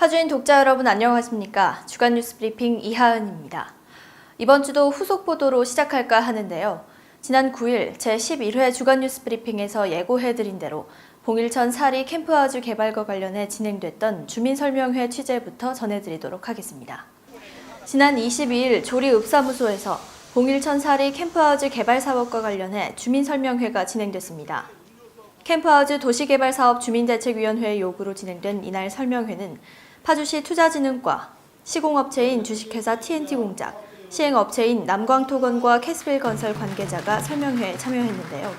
파주인 독자 여러분 안녕하십니까? 주간 뉴스 브리핑 이하은입니다. 이번 주도 후속 보도로 시작할까 하는데요. 지난 9일 제11회 주간 뉴스 브리핑에서 예고해드린 대로 봉일천 사리 캠프하우스 개발과 관련해 진행됐던 주민설명회 취재부터 전해드리도록 하겠습니다. 지난 22일 조리읍사무소에서 봉일천 사리 캠프하우스 개발 사업과 관련해 주민설명회가 진행됐습니다. 캠프하우스 도시개발사업 주민대책위원회의 요구로 진행된 이날 설명회는 파주시 투자진흥과, 시공업체인 주식회사 TNT공작, 시행업체인 남광토건과 캐스빌건설 관계자가 설명회에 참여했는데요.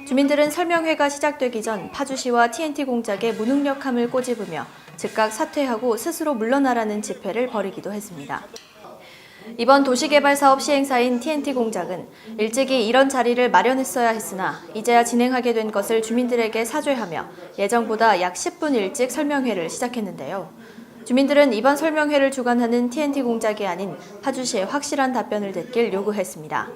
주민들은 설명회가 시작되기 전 파주시와 TNT공작의 무능력함을 꼬집으며 즉각 사퇴하고 스스로 물러나라는 집회를 벌이기도 했습니다. 이번 도시개발사업 시행사인 TNT공작은 일찍이 이런 자리를 마련했어야 했으나 이제야 진행하게 된 것을 주민들에게 사죄하며 예정보다 약 10분 일찍 설명회를 시작했는데요. 주민들은 이번 설명회를 주관하는 TNT공작이 아닌 파주시에 확실한 답변을 듣길 요구했습니다.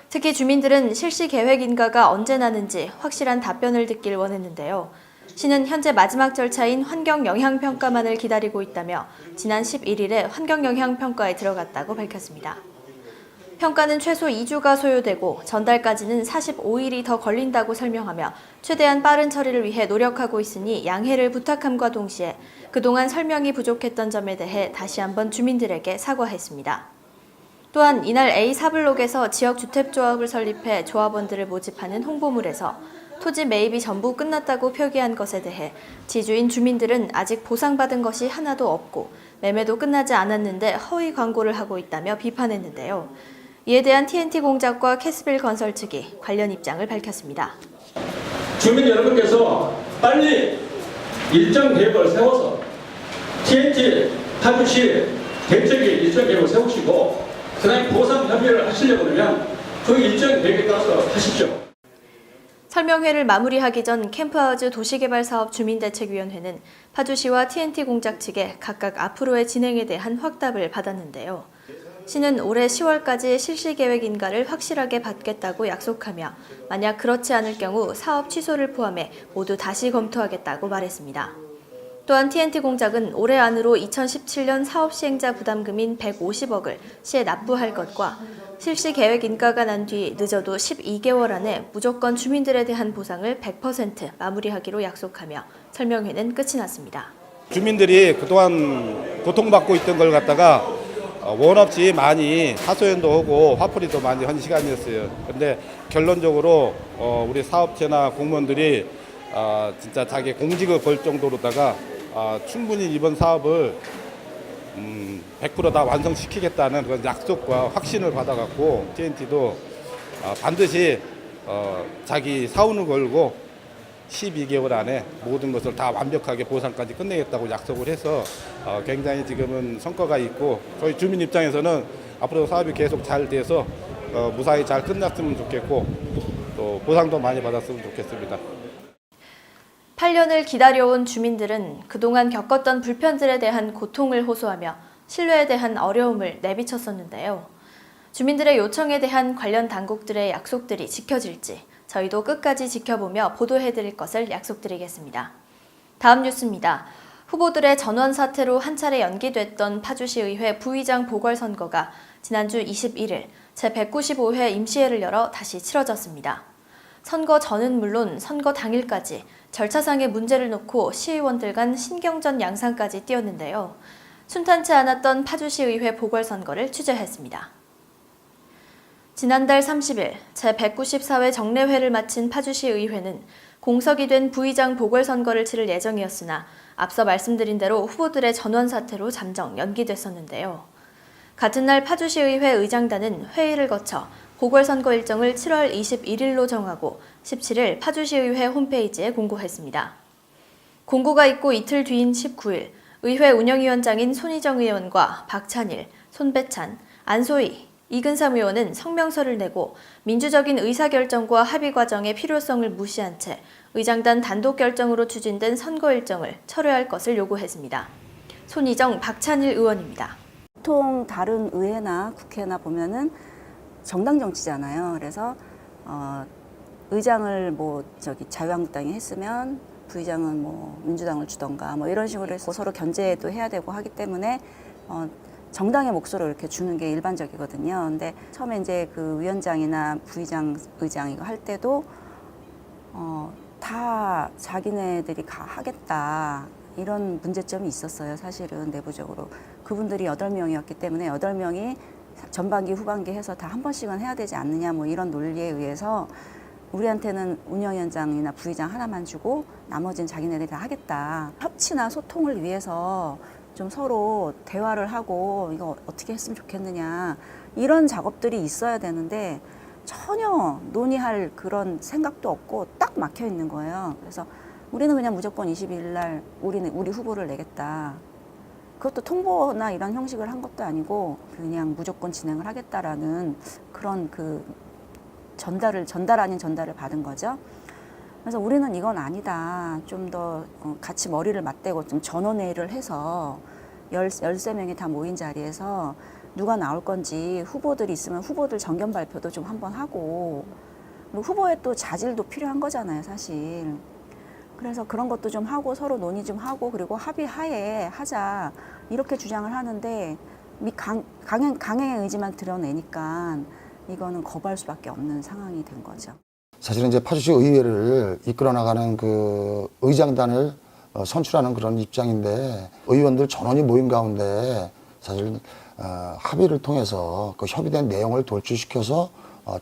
특히 주민들은 실시 계획 인가가 언제 나는지 확실한 답변을 듣길 원했는데요. 시는 현재 마지막 절차인 환경영향평가만을 기다리고 있다며 지난 11일에 환경영향평가에 들어갔다고 밝혔습니다. 평가는 최소 2주가 소요되고 전달까지는 45일이 더 걸린다고 설명하며 최대한 빠른 처리를 위해 노력하고 있으니 양해를 부탁함과 동시에 그동안 설명이 부족했던 점에 대해 다시 한번 주민들에게 사과했습니다. 또한 이날 A4블록에서 지역주택조합을 설립해 조합원들을 모집하는 홍보물에서 토지 매입이 전부 끝났다고 표기한 것에 대해 지주인 주민들은 아직 보상받은 것이 하나도 없고 매매도 끝나지 않았는데 허위 광고를 하고 있다며 비판했는데요. 이에 대한 TNT공작과 캐스빌건설 측이 관련 입장을 밝혔습니다. 주민 여러분께서 빨리 일정 계획을 세워서 TNT 파주시 대책위 일정 계획을 세우시고 그다음에 보상 협의를 하시려고 그러면 그 일정 계획에 따라서 하십시오. 설명회를 마무리하기 전 캠프하우스 도시개발사업 주민대책위원회는 파주시와 TNT공작 측에 각각 앞으로의 진행에 대한 확답을 받았는데요. 시는 올해 10월까지 실시계획 인가를 확실하게 받겠다고 약속하며 만약 그렇지 않을 경우 사업 취소를 포함해 모두 다시 검토하겠다고 말했습니다. 또한 TNT공작은 올해 안으로 2017년 사업 시행자 부담금인 150억을 시에 납부할 것과 실시 계획 인가가 난 뒤 늦어도 12개월 안에 무조건 주민들에 대한 보상을 100% 마무리하기로 약속하며 설명회는 끝이 났습니다. 주민들이 그동안 고통받고 있던 걸 갖다가 원 없이 많이 하소연도 하고 화풀이도 많이 한 시간이었어요. 근데 결론적으로 우리 사업체나 공무원들이 진짜 자기 공직을 걸 정도로다가 충분히 이번 사업을 100% 다 완성시키겠다는 그런 약속과 확신을 받아갖고 TNT도 반드시 자기 사운을 걸고 12개월 안에 모든 것을 다 완벽하게 보상까지 끝내겠다고 약속을 해서 굉장히 지금은 성과가 있고 저희 주민 입장에서는 앞으로 사업이 계속 잘 돼서 무사히 잘 끝났으면 좋겠고 또 보상도 많이 받았으면 좋겠습니다. 8년을 기다려온 주민들은 그동안 겪었던 불편들에 대한 고통을 호소하며 신뢰에 대한 어려움을 내비쳤었는데요. 주민들의 요청에 대한 관련 당국들의 약속들이 지켜질지 저희도 끝까지 지켜보며 보도해드릴 것을 약속드리겠습니다. 다음 뉴스입니다. 후보들의 전원 사퇴로 한 차례 연기됐던 파주시의회 부의장 보궐선거가 지난주 21일 제195회 임시회를 열어 다시 치러졌습니다. 선거 전은 물론 선거 당일까지 절차상의 문제를 놓고 시의원들 간 신경전 양상까지 띄었는데요. 순탄치 않았던 파주시의회 보궐선거를 취재했습니다. 지난달 30일 제194회 정례회를 마친 파주시의회는 공석이 된 부의장 보궐선거를 치를 예정이었으나 앞서 말씀드린 대로 후보들의 전원 사퇴로 잠정 연기됐었는데요. 같은 날 파주시의회 의장단은 회의를 거쳐 보궐선거 일정을 7월 21일로 정하고 17일 파주시의회 홈페이지에 공고했습니다. 공고가 있고 이틀 뒤인 19일 의회 운영위원장인 손희정 의원과 박찬일, 손배찬, 안소희, 이근삼 의원은 성명서를 내고 민주적인 의사결정과 합의 과정의 필요성을 무시한 채 의장단 단독 결정으로 추진된 선거 일정을 철회할 것을 요구했습니다. 손희정, 박찬일 의원입니다. 보통 다른 의회나 국회나 보면은 정당 정치잖아요. 그래서 의장을 자유한국당이 했으면 부의장은 뭐 민주당을 주던가 뭐 이런 식으로 해서 서로 견제도 해야 되고 하기 때문에 정당의 몫으로 이렇게 주는 게 일반적이거든요. 근데 처음에 이제 그 위원장이나 부의장, 의장 이거 할 때도 다 자기네들이 하겠다 이런 문제점이 있었어요. 사실은 내부적으로 그분들이 8명이었기 때문에 8명이 전반기 후반기 해서 다 한 번씩은 해야 되지 않느냐 뭐 이런 논리에 의해서 우리한테는 운영위원장이나 부의장 하나만 주고 나머지는 자기네들이 다 하겠다. 협치나 소통을 위해서 좀 서로 대화를 하고 이거 어떻게 했으면 좋겠느냐 이런 작업들이 있어야 되는데 전혀 논의할 그런 생각도 없고 딱 막혀 있는 거예요. 그래서 우리는 그냥 무조건 22일 날 우리 후보를 내겠다. 그것도 통보나 이런 형식을 한 것도 아니고 그냥 무조건 진행을 하겠다라는 그런 그 전달 아닌 전달을 받은 거죠. 그래서 우리는 이건 아니다. 좀 더 같이 머리를 맞대고 좀 전원회의를 해서 13명이 다 모인 자리에서 누가 나올 건지 후보들이 있으면 후보들 정견 발표도 좀 한번 하고 그리고 후보의 또 자질도 필요한 거잖아요, 사실. 그래서 그런 것도 좀 하고 서로 논의 좀 하고 그리고 합의하에 하자 이렇게 주장을 하는데 강행의 의지만 드러내니까 이거는 거부할 수밖에 없는 상황이 된 거죠. 사실은 이제 파주시 의회를 이끌어 나가는 그 의장단을 선출하는 그런 입장인데 의원들 전원이 모인 가운데 사실 합의를 통해서 그 협의된 내용을 돌출시켜서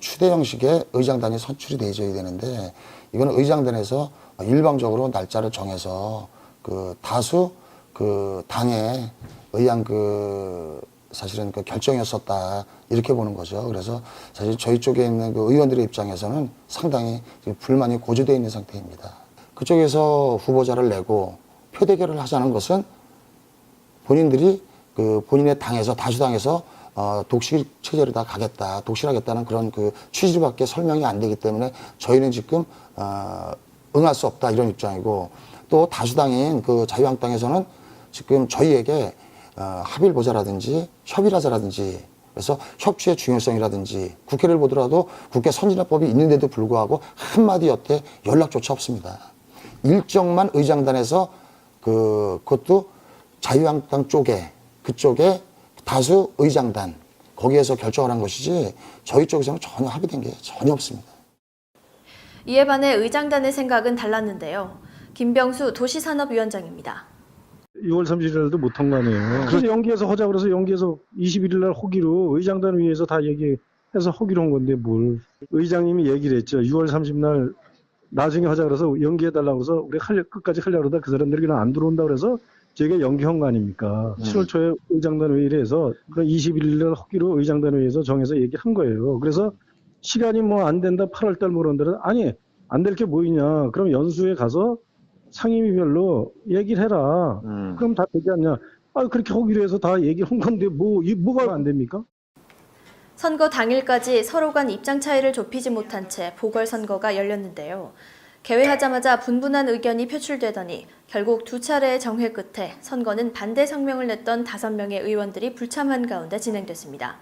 추대 형식의 의장단이 선출이 되어야 되는데 이거는 의장단에서 일방적으로 날짜를 정해서 그 다수 그 당에 의한 그 사실은 그 결정이었었다 이렇게 보는 거죠. 그래서 사실 저희 쪽에 있는 그 의원들의 입장에서는 상당히 불만이 고조되어 있는 상태입니다. 그쪽에서 후보자를 내고 표대결을 하자는 것은 본인들이 그 본인의 당에서 다수당에서 독실 체제로 다 가겠다, 독실하겠다는 그런 그 취지밖에 설명이 안 되기 때문에 저희는 지금 응할 수 없다 이런 입장이고 또 다수당인 그 자유한국당에서는 지금 저희에게 합의를 보자라든지 협의를 하자라든지 그래서 협치의 중요성이라든지 국회를 보더라도 국회 선진화법이 있는데도 불구하고 한마디 여태 연락조차 없습니다. 일정만 의장단에서 그것도 자유한국당 쪽에 그쪽에 다수 의장단 거기에서 결정을 한 것이지 저희 쪽에서는 전혀 합의된 게 전혀 없습니다. 이에 반해 의장단의 생각은 달랐는데요. 김병수 도시산업위원장입니다. 6월 30일 날도 못한 거 아니에요. 그래서 연기해서 하자 그래서 연기해서 21일 날 허기로 의장단 위에서 다 얘기해서 허기로 한 건데 뭘. 의장님이 얘기를 했죠. 6월 30일 날 나중에 하자 그래서 연기해달라고 해서 우리 끝까지 하려고 그러다 그 사람들이 그냥 안 들어온다 그래서 저희가 연기한 거 아닙니까? 7월 초에 의장단 회의를 해서 21일 날 허기로 의장단 회의에서 정해서 얘기한 거예요. 그래서 시간이 뭐 안 된다 8월 달 모른다 아니 안 될 게 뭐 있냐. 그럼 연수에 가서 상임위별로 얘기를 해라. 그럼 다 되지 않냐. 그렇게 하기로 해서 다 얘기한 건데 뭐가 안 됩니까? 선거 당일까지 서로 간 입장 차이를 좁히지 못한 채 보궐선거가 열렸는데요. 개회하자마자 분분한 의견이 표출되더니 결국 2차례의 정회 끝에 선거는 반대 성명을 냈던 5명의 의원들이 불참한 가운데 진행됐습니다.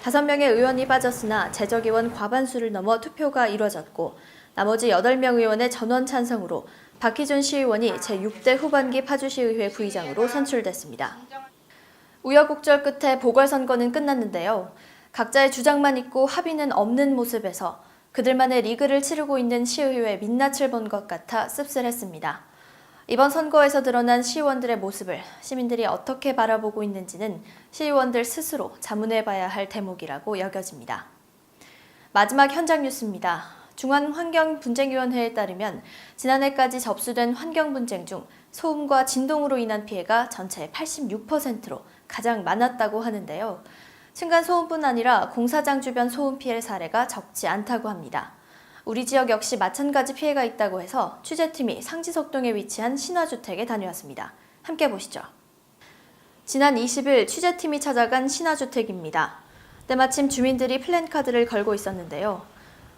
5명의 의원이 빠졌으나 재적의원 과반수를 넘어 투표가 이뤄졌고 나머지 8명 의원의 전원 찬성으로 박희준 시의원이 제6대 후반기 파주시의회 부의장으로 선출됐습니다. 우여곡절 끝에 보궐선거는 끝났는데요. 각자의 주장만 있고 합의는 없는 모습에서 그들만의 리그를 치르고 있는 시의회 민낯을 본 것 같아 씁쓸했습니다. 이번 선거에서 드러난 시의원들의 모습을 시민들이 어떻게 바라보고 있는지는 시의원들 스스로 자문해봐야 할 대목이라고 여겨집니다. 마지막 현장 뉴스입니다. 중앙환경분쟁위원회에 따르면 지난해까지 접수된 환경분쟁 중 소음과 진동으로 인한 피해가 전체의 86%로 가장 많았다고 하는데요. 층간소음뿐 아니라 공사장 주변 소음 피해 사례가 적지 않다고 합니다. 우리 지역 역시 마찬가지 피해가 있다고 해서 취재팀이 상지석동에 위치한 신화주택에 다녀왔습니다. 함께 보시죠. 지난 20일 취재팀이 찾아간 신화주택입니다. 때마침 주민들이 플랜카드를 걸고 있었는데요.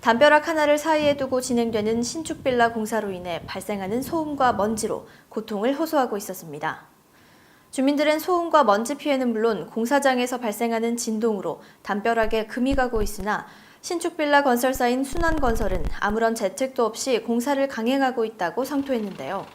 담벼락 하나를 사이에 두고 진행되는 신축 빌라 공사로 인해 발생하는 소음과 먼지로 고통을 호소하고 있었습니다. 주민들은 소음과 먼지 피해는 물론 공사장에서 발생하는 진동으로 담벼락에 금이 가고 있으나 신축 빌라 건설사인 순환건설은 아무런 재택도 없이 공사를 강행하고 있다고 성토했는데요.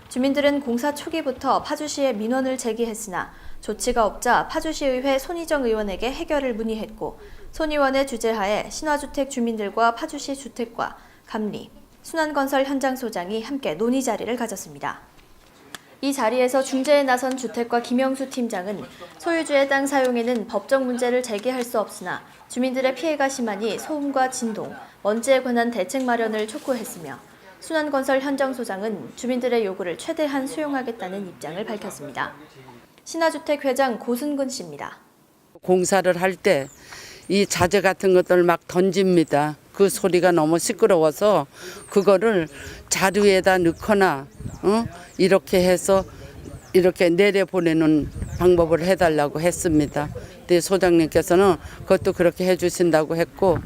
주민들은 공사 초기부터 파주시에 민원을 제기했으나 조치가 없자 파주시의회 손희정 의원에게 해결을 문의했고 손 의원의 주재하에 신화주택 주민들과 파주시 주택과 감리, 순환건설 현장 소장이 함께 논의 자리를 가졌습니다. 이 자리에서 중재에 나선 주택과 김영수 팀장은 소유주의 땅 사용에는 법적 문제를 제기할 수 없으나 주민들의 피해가 심하니 소음과 진동, 먼지에 관한 대책 마련을 촉구했으며 순환건설 현장소장은 주민들의 요구를 최대한 수용하겠다는 입장을 밝혔습니다. 신화주택 회장 고순근 씨입니다. 공사를 할 때 이 자재 같은 것들 막 던집니다. 그 소리가 너무 시끄러워서 그거를 자루에다 넣거나 이렇게 해서 이렇게 내려보내는 방법을 해달라고 했습니다. 근데 소장님께서는 그것도 그렇게 해주신다고 했고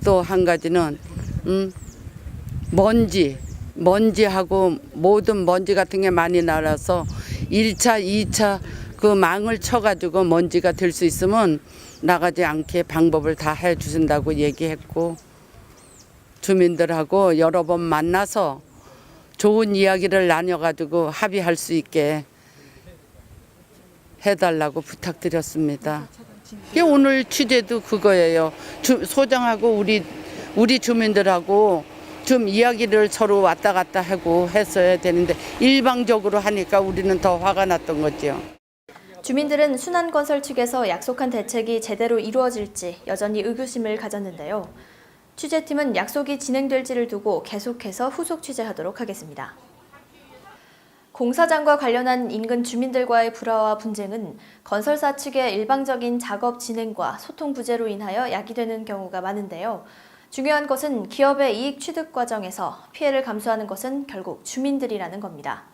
또 한 가지는 먼지하고 모든 먼지 같은 게 많이 날아서 1차, 2차 그 망을 쳐가지고 먼지가 될 수 있으면 나가지 않게 방법을 다 해주신다고 얘기했고 주민들하고 여러 번 만나서 좋은 이야기를 나눠가지고 합의할 수 있게 해달라고 부탁드렸습니다. 오늘 취재도 그거예요. 소장하고 우리 주민들하고 좀 이야기를 서로 왔다 갔다 하고 했어야 되는데 일방적으로 하니까 우리는 더 화가 났던 거죠. 주민들은 순환건설 측에서 약속한 대책이 제대로 이루어질지 여전히 의구심을 가졌는데요. 취재팀은 약속이 진행될지를 두고 계속해서 후속 취재하도록 하겠습니다. 공사장과 관련한 인근 주민들과의 불화와 분쟁은 건설사 측의 일방적인 작업 진행과 소통 부재로 인하여 야기되는 경우가 많은데요. 중요한 것은 기업의 이익 취득 과정에서 피해를 감수하는 것은 결국 주민들이라는 겁니다.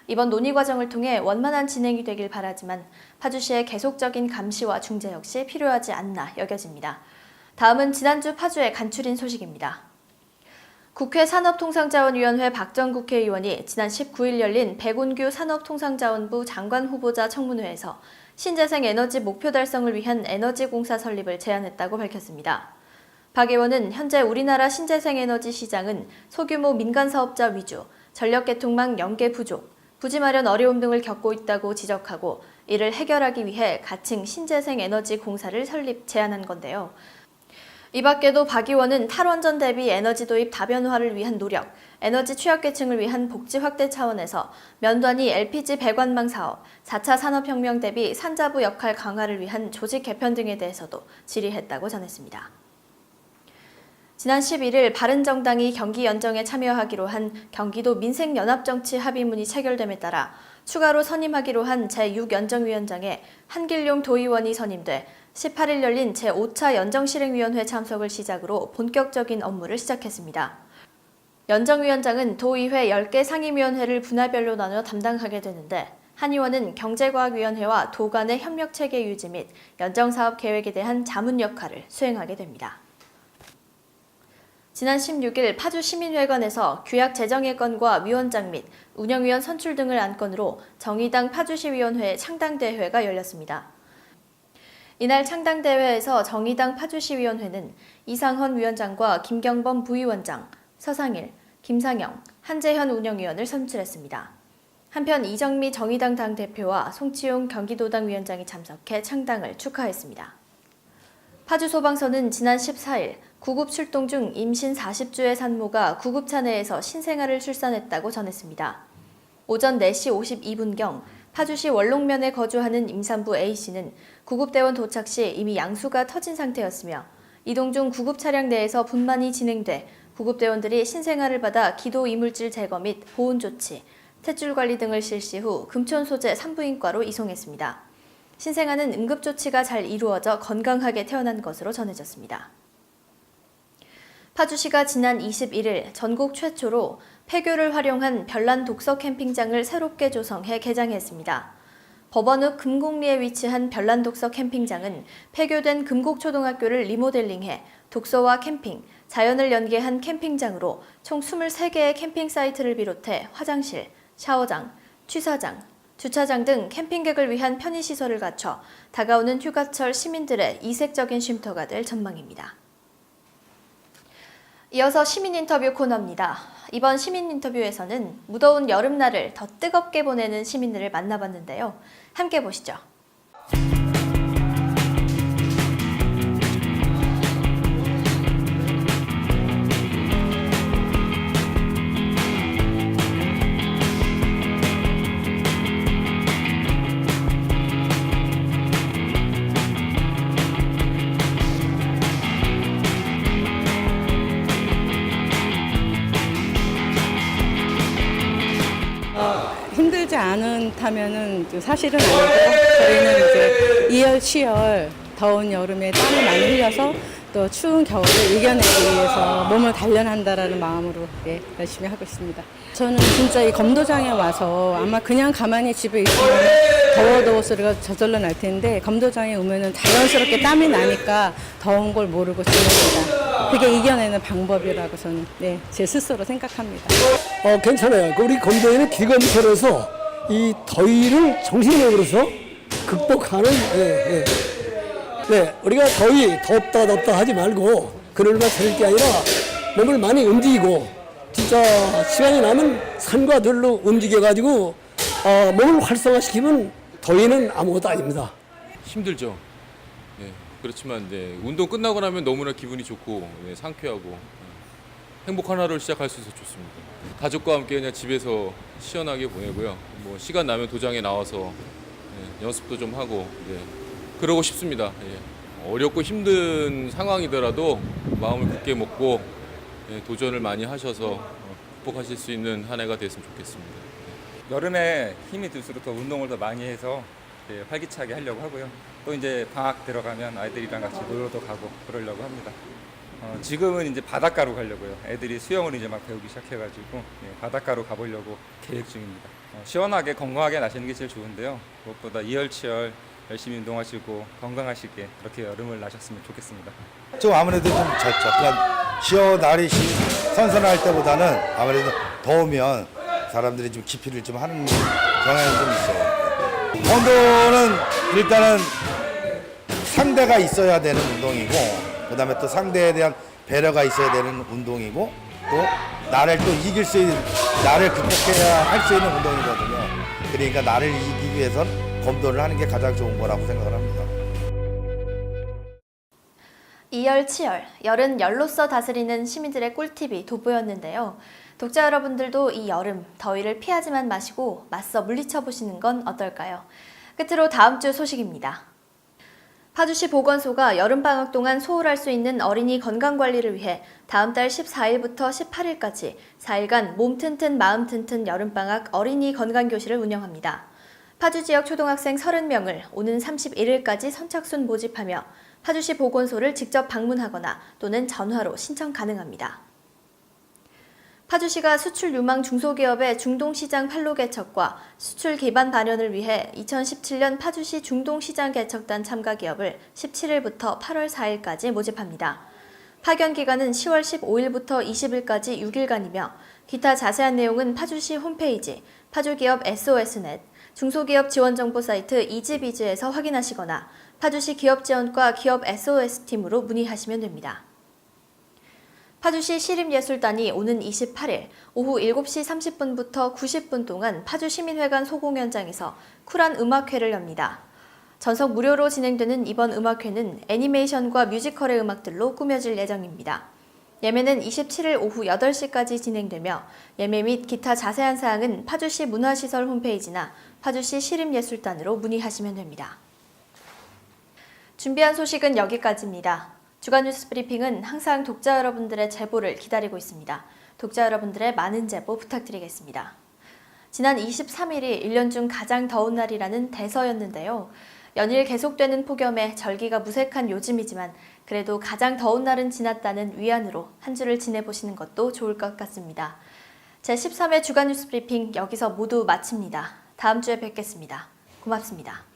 이번 논의 과정을 통해 원만한 진행이 되길 바라지만 파주시의 계속적인 감시와 중재 역시 필요하지 않나 여겨집니다. 다음은 지난주 파주의 간추린 소식입니다. 국회 산업통상자원위원회 박정 국회의원이 지난 19일 열린 백운규 산업통상자원부 장관 후보자 청문회에서 신재생 에너지 목표 달성을 위한 에너지공사 설립을 제안했다고 밝혔습니다. 박 의원은 현재 우리나라 신재생 에너지 시장은 소규모 민간사업자 위주, 전력계통망 연계 부족, 부지 마련 어려움 등을 겪고 있다고 지적하고 이를 해결하기 위해 가칭 신재생 에너지 공사를 설립 제안한 건데요. 이 밖에도 박 의원은 탈원전 대비 에너지 도입 다변화를 위한 노력, 에너지 취약계층을 위한 복지 확대 차원에서 면단위 LPG 배관망 사업, 4차 산업혁명 대비 산자부 역할 강화를 위한 조직 개편 등에 대해서도 질의했다고 전했습니다. 지난 11일 바른정당이 경기 연정에 참여하기로 한 경기도 민생연합정치 합의문이 체결됨에 따라 추가로 선임하기로 한 제6연정위원장에 한길용 도의원이 선임돼 18일 열린 제5차 연정실행위원회 참석을 시작으로 본격적인 업무를 시작했습니다. 연정위원장은 도의회 10개 상임위원회를 분할별로 나눠 담당하게 되는데 한 의원은 경제과학위원회와 도 간의 협력체계 유지 및 연정사업 계획에 대한 자문 역할을 수행하게 됩니다. 지난 16일 파주시민회관에서 규약제정예건과 위원장 및 운영위원 선출 등을 안건으로 정의당 파주시위원회 창당대회가 열렸습니다. 이날 창당대회에서 정의당 파주시위원회는 이상헌 위원장과 김경범 부위원장, 서상일, 김상영, 한재현 운영위원을 선출했습니다. 한편 이정미 정의당 당대표와 송치용 경기도당 위원장이 참석해 창당을 축하했습니다. 파주소방서는 지난 14일 구급 출동 중 임신 40주의 산모가 구급차 내에서 신생아를 출산했다고 전했습니다. 오전 4시 52분경 파주시 원롱면에 거주하는 임산부 A씨는 구급대원 도착 시 이미 양수가 터진 상태였으며 이동 중 구급 차량 내에서 분만이 진행돼 구급대원들이 신생아를 받아 기도 이물질 제거 및 보온 조치, 탯줄 관리 등을 실시 후 금촌 소재 산부인과로 이송했습니다. 신생아는 응급조치가 잘 이루어져 건강하게 태어난 것으로 전해졌습니다. 파주시가 지난 21일 전국 최초로 폐교를 활용한 별난 독서 캠핑장을 새롭게 조성해 개장했습니다. 법원읍 금곡리에 위치한 별난 독서 캠핑장은 폐교된 금곡초등학교를 리모델링해 독서와 캠핑, 자연을 연계한 캠핑장으로 총 23개의 캠핑 사이트를 비롯해 화장실, 샤워장, 취사장, 주차장 등 캠핑객을 위한 편의시설을 갖춰 다가오는 휴가철 시민들의 이색적인 쉼터가 될 전망입니다. 이어서 시민 인터뷰 코너입니다. 이번 시민 인터뷰에서는 무더운 여름날을 더 뜨겁게 보내는 시민들을 만나봤는데요. 함께 보시죠. 힘들지 않다면은 사실은 아니고 저희는 이제 이열 치열 더운 여름에 땀을 많이 흘려서 또 추운 겨울을 이겨내기 위해서 몸을 단련한다라는 마음으로 열심히 하고 있습니다. 저는 진짜 이 검도장에 와서 아마 그냥 가만히 집에 있으면 더워 소리가 저절로 날 텐데 검도장에 오면은 자연스럽게 땀이 나니까 더운 걸 모르고 지냅니다. 그게 이겨내는 방법이라고 저는 제 스스로 생각합니다. 괜찮아요. 우리 검도에는 기검처로서 이 더위를 정신력으로서 극복하는 우리가 더위 덥다 하지 말고 그늘만 살 게 아니라 몸을 많이 움직이고 진짜 시간이 나면 산과 들로 움직여가지고 몸을 활성화시키면 더위는 아무것도 아닙니다. 힘들죠. 네, 그렇지만 운동 끝나고 나면 너무나 기분이 좋고 상쾌하고 행복한 하루를 시작할 수 있어서 좋습니다. 가족과 함께 그냥 집에서 시원하게 보내고요. 뭐 시간 나면 도장에 나와서 연습도 좀 하고 그러고 싶습니다. 어렵고 힘든 상황이더라도 마음을 굳게 먹고 도전을 많이 하셔서 극복하실 수 있는 한 해가 됐으면 좋겠습니다. 여름에 힘이 들수록 더 운동을 더 많이 해서 활기차게 하려고 하고요. 또 이제 방학 들어가면 아이들이랑 같이 놀러도 가고 그러려고 합니다. 지금은 이제 바닷가로 가려고요. 애들이 수영을 이제 막 배우기 시작해가지고 바닷가로 가보려고 계획 중입니다. 시원하게 건강하게 나시는 게 제일 좋은데요. 무엇보다 이열치열 열심히 운동하시고 건강하시게 그렇게 여름을 나셨으면 좋겠습니다. 좀 아무래도 좀 젖죠. 그러니까 시원하리 선선할 때보다는 아무래도 더우면 사람들이 좀 기피를 좀 하는 경향이 좀 있어요. 검도는 일단은 상대가 있어야 되는 운동이고, 그 다음에 또 상대에 대한 배려가 있어야 되는 운동이고, 또 나를 또 이길 수 있는, 나를 극복해야 할 수 있는 운동이거든요. 그러니까 나를 이기기 위해선 검도를 하는 게 가장 좋은 거라고 생각을 합니다. 이열치열, 열은 열로써 다스리는 시민들의 꿀팁이 돋보였는데요. 독자 여러분들도 이 여름 더위를 피하지만 마시고 맞서 물리쳐 보시는 건 어떨까요? 끝으로 다음 주 소식입니다. 파주시 보건소가 여름방학 동안 소홀할 수 있는 어린이 건강관리를 위해 다음 달 14일부터 18일까지 4일간 몸 튼튼 마음 튼튼 여름방학 어린이 건강교실을 운영합니다. 파주 지역 초등학생 30명을 오는 31일까지 선착순 모집하며 파주시 보건소를 직접 방문하거나 또는 전화로 신청 가능합니다. 파주시가 수출 유망 중소기업의 중동시장 판로 개척과 수출 기반 발현을 위해 2017년 파주시 중동시장 개척단 참가 기업을 17일부터 8월 4일까지 모집합니다. 파견 기간은 10월 15일부터 20일까지 6일간이며 기타 자세한 내용은 파주시 홈페이지, 파주기업 SOSnet, 중소기업 지원정보 사이트 이지비즈에서 확인하시거나 파주시 기업지원과 기업 SOS팀으로 문의하시면 됩니다. 파주시 시립예술단이 오는 28일 오후 7시 30분부터 90분 동안 파주시민회관 소공연장에서 쿨한 음악회를 엽니다. 전석 무료로 진행되는 이번 음악회는 애니메이션과 뮤지컬의 음악들로 꾸며질 예정입니다. 예매는 27일 오후 8시까지 진행되며 예매 및 기타 자세한 사항은 파주시 문화시설 홈페이지나 파주시 시립예술단으로 문의하시면 됩니다. 준비한 소식은 여기까지입니다. 주간 뉴스 브리핑은 항상 독자 여러분들의 제보를 기다리고 있습니다. 독자 여러분들의 많은 제보 부탁드리겠습니다. 지난 23일이 1년 중 가장 더운 날이라는 대서였는데요. 연일 계속되는 폭염에 절기가 무색한 요즘이지만 그래도 가장 더운 날은 지났다는 위안으로 한 주를 지내보시는 것도 좋을 것 같습니다. 제13회 주간 뉴스 브리핑 여기서 모두 마칩니다. 다음 주에 뵙겠습니다. 고맙습니다.